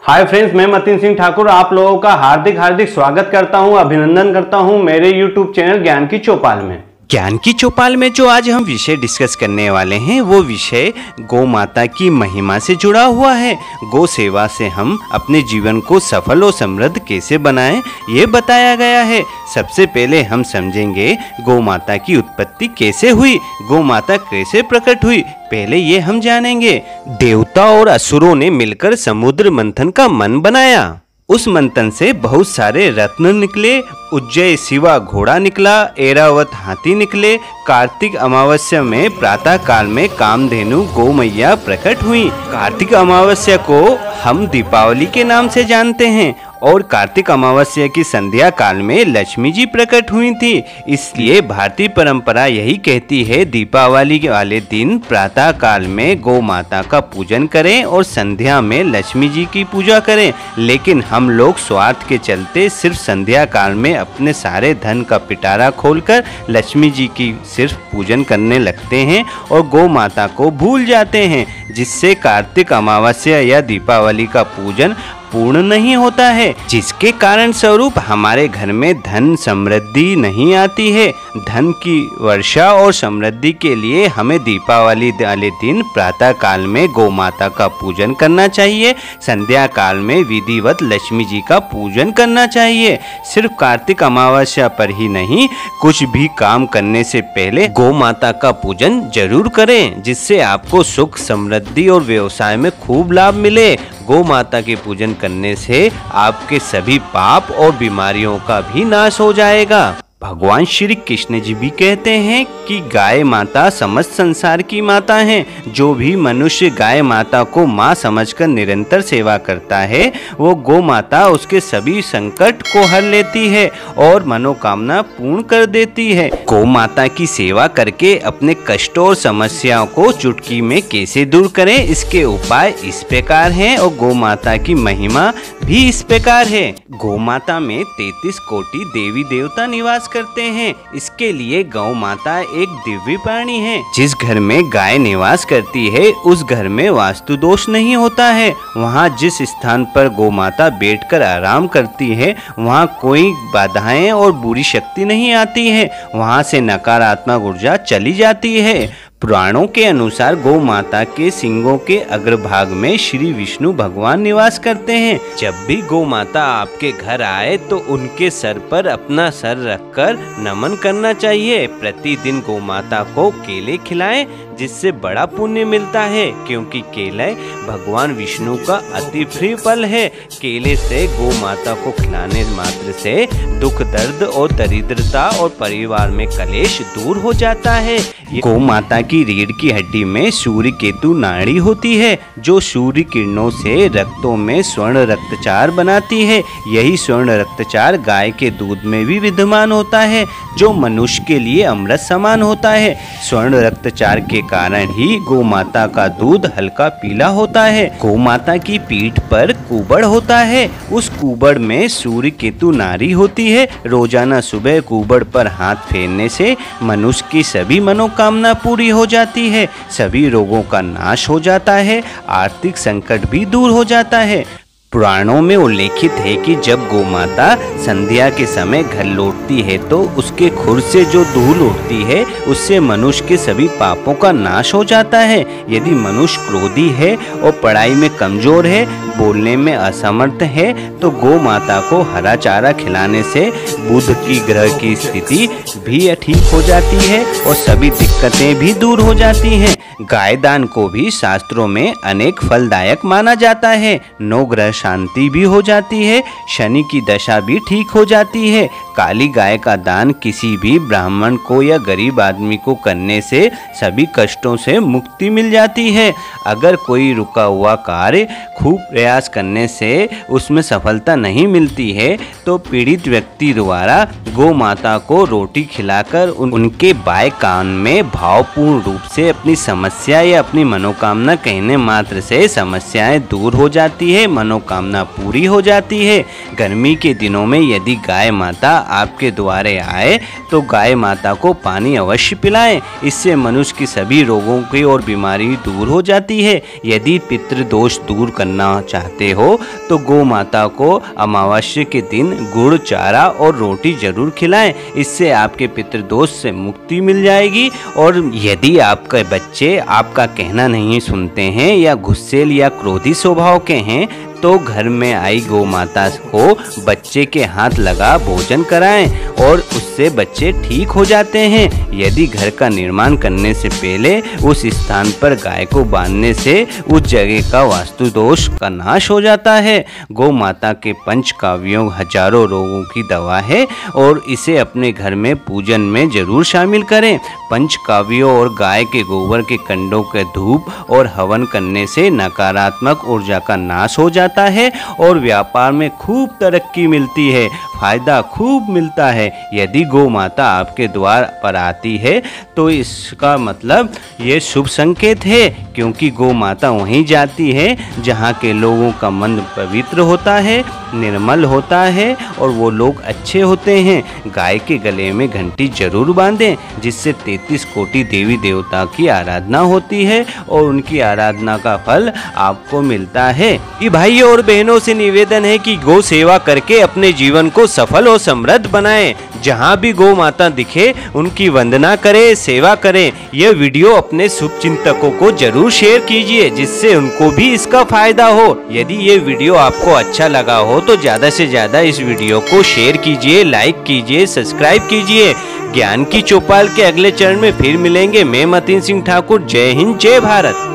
Hi friends, मैं मतीन सिंह ठाकुर आप लोगों का हार्दिक स्वागत करता हूं, अभिनंदन करता हूं मेरे YouTube चैनल ज्ञान की चौपाल में। ज्ञान की चौपाल में जो आज हम विषय डिस्कस करने वाले हैं वो विषय गौ माता की महिमा से जुड़ा हुआ है। गौ सेवा से हम अपने जीवन को सफल और समृद्ध कैसे बनाएं, ये बताया गया है। सबसे पहले हम समझेंगे गौ माता की उत्पत्ति कैसे हुई, गौ माता कैसे प्रकट हुई, पहले ये हम जानेंगे। देवता और असुरों ने मिलकर समुद्र मंथन का मन बनाया। उस मंथन से बहुत सारे रत्न निकले। उज्जय शिवा घोड़ा निकला, ऐरावत हाथी निकले। कार्तिक अमावस्या में प्रातः काल में कामधेनु गौ मैया प्रकट हुई। कार्तिक अमावस्या को हम दीपावली के नाम से जानते हैं और कार्तिक अमावस्या की संध्या काल में लक्ष्मी जी प्रकट हुई थी। इसलिए भारतीय परंपरा यही कहती है दीपावली वाले दिन प्रातः काल में गौ माता का पूजन करें और संध्या में लक्ष्मी जी की पूजा करें। लेकिन हम लोग स्वार्थ के चलते सिर्फ संध्या काल में अपने सारे धन का पिटारा खोलकर लक्ष्मी जी की सिर्फ पूजन करने लगते हैं और गौ माता को भूल जाते हैं, जिससे कार्तिक अमावस्या या दीपावली का पूजन पूर्ण नहीं होता है, जिसके कारण स्वरूप हमारे घर में धन समृद्धि नहीं आती है। धन की वर्षा और समृद्धि के लिए हमें दीपावली वाले दिन प्रातः काल में गौ माता का पूजन करना चाहिए, संध्या काल में विधिवत लक्ष्मी जी का पूजन करना चाहिए। सिर्फ कार्तिक अमावस्या पर ही नहीं, कुछ भी काम करने से पहले गौ माता का पूजन जरूर करें, जिससे आपको सुख समृद्धि और व्यवसाय में खूब लाभ मिले। गौ माता के पूजन करने से आपके सभी पाप और बीमारियों का भी नाश हो जाएगा। भगवान श्री कृष्ण जी भी कहते हैं कि गाय माता समस्त संसार की माता हैं। जो भी मनुष्य गाय माता को माँ समझकर निरंतर सेवा करता है, वो गौ माता उसके सभी संकट को हर लेती है और मनोकामना पूर्ण कर देती है। गौ माता की सेवा करके अपने कष्टों और समस्याओं को चुटकी में कैसे दूर करें, इसके उपाय इस प्रकार हैं और गौ माता की महिमा भी इस प्रकार है। गौ माता में 33 कोटि देवी देवता निवास करते हैं। इसके लिए गौ माता एक दिव्य प्राणी है। जिस घर में गाय निवास करती है उस घर में वास्तु दोष नहीं होता है। वहाँ जिस स्थान पर गौ माता बैठकर आराम करती है वहाँ कोई बाधाएं और बुरी शक्ति नहीं आती है, वहाँ से नकारात्मक ऊर्जा चली जाती है। पुराणों के अनुसार गौ माता के सिंगों के अग्रभाग में श्री विष्णु भगवान निवास करते हैं। जब भी गौ माता आपके घर आए तो उनके सर पर अपना सर रखकर नमन करना चाहिए। प्रतिदिन गौ माता को केले खिलाएं, जिससे बड़ा पुण्य मिलता है, क्योंकि केले भगवान विष्णु का अति प्रिय फल है। केले से गौ माता को खिलाने मात्र से दुख दर्द और दरिद्रता और परिवार में कलेश दूर हो जाता है। गौ माता की रीढ़ की हड्डी में सूर्य केतु नाड़ी होती है, जो सूर्य किरणों से रक्तों में स्वर्ण रक्तचार बनाती है। यही स्वर्ण रक्तचार गाय के दूध में भी विद्यमान होता है, जो मनुष्य के लिए अमृत समान होता है। स्वर्ण रक्तचार के कारण ही गौ माता का दूध हल्का पीला होता है। गौ माता की पीठ पर कुबड़ होता है, उस कुबड़ में सूर्य केतु नाड़ी होती है। रोजाना सुबह कुबड़ पर हाथ फेरने से मनुष्य की सभी मनोकामना पूरी हो जाती है, सभी रोगों का नाश हो जाता है, आर्थिक संकट भी दूर हो जाता है। पुराणों में उल्लेखित है कि जब गौ माता संध्या के समय घर लौटती है तो उसके खुर से जो धूल उठती है उससे मनुष्य के सभी पापों का नाश हो जाता है। यदि मनुष्य क्रोधी है और पढ़ाई में कमजोर है, बोलने में असमर्थ है, तो गौ माता को हरा चारा खिलाने से बुध की ग्रह की स्थिति भी ठीक हो जाती है और सभी दिक्कतें भी दूर हो जाती हैं। गाय दान को भी शास्त्रों में अनेक फलदायक माना जाता है। 9 ग्रह शांति भी हो जाती है, शनि की दशा भी ठीक हो जाती है। काली गाय का दान किसी भी ब्राह्मण को या गरीब आदमी को करने से सभी कष्टों से मुक्ति मिल जाती है। अगर कोई रुका हुआ कार्य खूब प्रयास करने से उसमें सफलता नहीं मिलती है तो पीड़ित व्यक्ति द्वारा गौ माता को रोटी खिलाकर उनके बाएं कान में भावपूर्ण रूप से अपनी समस्या या अपनी मनोकामना कहने मात्र से समस्याएं दूर हो जाती है, मनोकामना मनोकामना पूरी हो जाती है। गर्मी के दिनों में यदि गाय माता आपके द्वारे आए तो गाय माता को पानी अवश्य पिलाएं। इससे मनुष्य की सभी रोगों की और बीमारी दूर हो जाती है। यदि पितृदोष दूर करना चाहते हो तो गौ माता को अमावस्या के दिन गुड़, चारा और रोटी जरूर खिलाएं। इससे आपके पितृदोष से मुक्ति मिल जाएगी। और यदि आपके बच्चे आपका कहना नहीं सुनते हैं या गुस्सैल या क्रोधी स्वभाव के हैं तो घर में आई गौ माता को बच्चे के हाथ लगा भोजन कराएं और उससे बच्चे ठीक हो जाते हैं। यदि घर का निर्माण करने से पहले उस स्थान पर गाय को बांधने से उस जगह का वास्तु दोष का नाश हो जाता है। गौ माता के पंचकाव्यों हजारों रोगों की दवा है और इसे अपने घर में पूजन में जरूर शामिल करें। पंचकाव्यों और गाय के गोबर के कंडों के धूप और हवन करने से नकारात्मक ऊर्जा का नाश हो जाता है और व्यापार में खूब तरक्की मिलती है, फायदा खूब मिलता है। यदि गौ माता आपके द्वार पर आती है तो इसका मतलब ये शुभ संकेत है, क्योंकि गौ माता वहीं जाती है जहाँ के लोगों का मन पवित्र होता है, निर्मल होता है और वो लोग अच्छे होते हैं। गाय के गले में घंटी जरूर बांधें, जिससे 33 कोटि देवी देवता की आराधना होती है और उनकी आराधना का फल आपको मिलता है। ये भाइयों और बहनों से निवेदन है कि गौ सेवा करके अपने जीवन को सफल और समृद्ध बनाएं। जहां भी गौ माता दिखे उनकी वंदना करें, सेवा करें। यह वीडियो अपने शुभ चिंतकों को जरूर शेयर कीजिए, जिससे उनको भी इसका फायदा हो। यदि ये वीडियो आपको अच्छा लगा हो तो ज्यादा से ज्यादा इस वीडियो को शेयर कीजिए, लाइक कीजिए, सब्सक्राइब कीजिए। ज्ञान की चौपाल के अगले चरण में फिर मिलेंगे। मैं मतीन सिंह ठाकुर। जय हिंद, जय भारत।